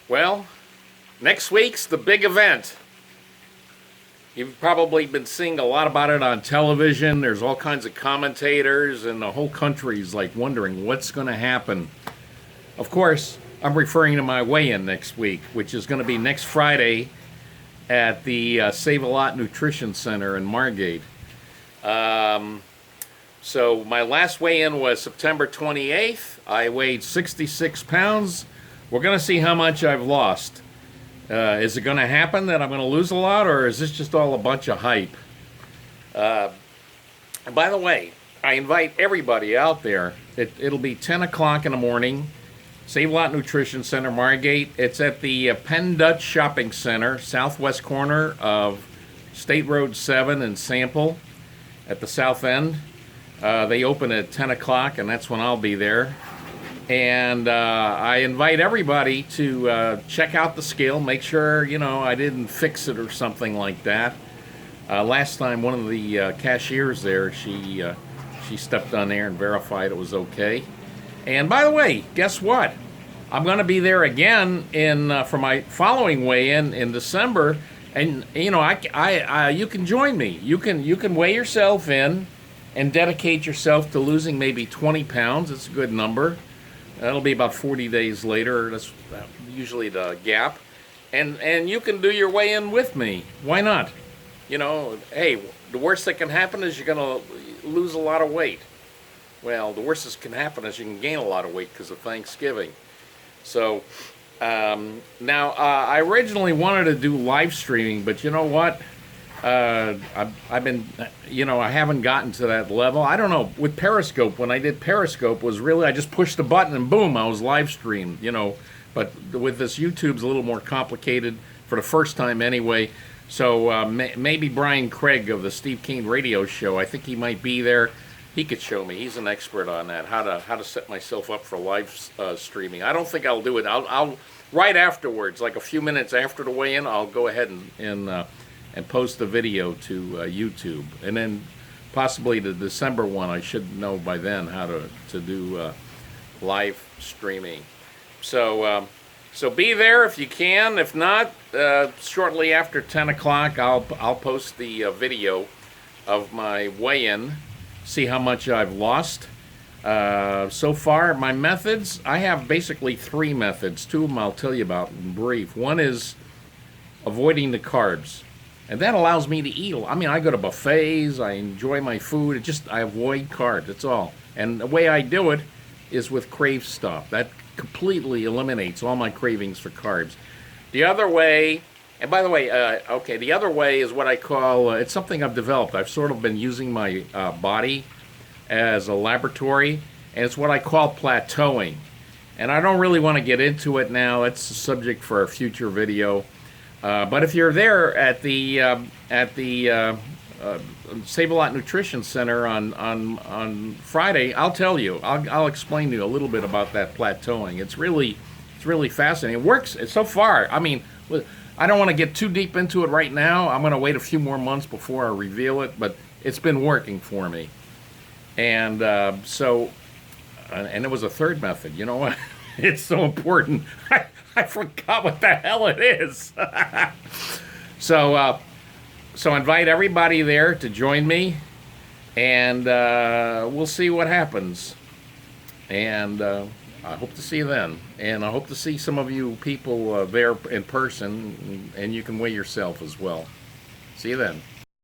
Well, next week's the big event. You've probably been seeing a lot about it on television. There's all kinds of commentators, and the whole country's like wondering what's going to happen. Of course, I'm referring to my weigh-in next week, which is going to be next Friday at the Save a Lot Nutrition Center in Margate. So my last weigh-in was September 28th. I weighed 66 pounds. We're going to see how much I've lost. Is it going to happen that I'm going to lose a lot, or is this just all a bunch of hype? And by the way, I invite everybody out there. It'll be 10 o'clock in the morning. Save a Lot Nutrition Center, Margate. It's at the Penn Dutch Shopping Center, southwest corner of State Road 7 in Sample at the south end. They open at 10 o'clock, and that's when I'll be there. And I invite everybody to check out the scale, make sure, I didn't fix it or something like that. Last time, one of the cashiers there, she stepped on there and verified it was okay. And by the way, guess what? I'm going to be there again for my following weigh-in in December, and you can join me. You can weigh yourself in and dedicate yourself to losing maybe 20 pounds. It's a good number. That'll be about 40 days later. That's usually the gap. And you can do your weigh-in with me. Why not? Hey, the worst that can happen is you're going to lose a lot of weight. Well, the worst that can happen is you can gain a lot of weight because of Thanksgiving. So now I originally wanted to do live streaming, but you know what? I've been, I haven't gotten to that level. I don't know. With Periscope, when I did Periscope, was really I just pushed the button and boom, I was live streamed. But with this YouTube's a little more complicated for the first time anyway. So maybe Brian Craig of the Steve Kane radio show, I think he might be there. He could show me. He's an expert on that. How to set myself up for live streaming. I don't think I'll do it. I'll right afterwards, like a few minutes after the weigh-in, I'll go ahead and post the video to YouTube, and then possibly the December one. I should know by then how to do live streaming. So be there if you can. If not, shortly after 10 o'clock, I'll post the video of my weigh-in. See how much I've lost. So far, my methods, I have basically 3 methods. 2 of them I'll tell you about in brief. One is avoiding the carbs. And that allows me to eat. I go to buffets, I enjoy my food. I avoid carbs, that's all. And the way I do it is with Crave Stop. That completely eliminates all my cravings for carbs. The other way, and by the way, the other way is what I call, it's something I've developed. I've sort of been using my body as a laboratory, and it's what I call plateauing. And I don't really want to get into it now. That's a subject for a future video. But if you're there at the Save a Lot Nutrition Center on Friday, I'll tell you. I'll explain to you a little bit about that plateauing. It's really fascinating. It works so far. I don't want to get too deep into it right now. I'm going to wait a few more months before I reveal it, but it's been working for me. And and it was a third method. You know what? It's so important. I forgot what the hell it is. So invite everybody there to join me, and we'll see what happens. And I hope to see you then. And I hope to see some of you people there in person, and you can weigh yourself as well. See you then.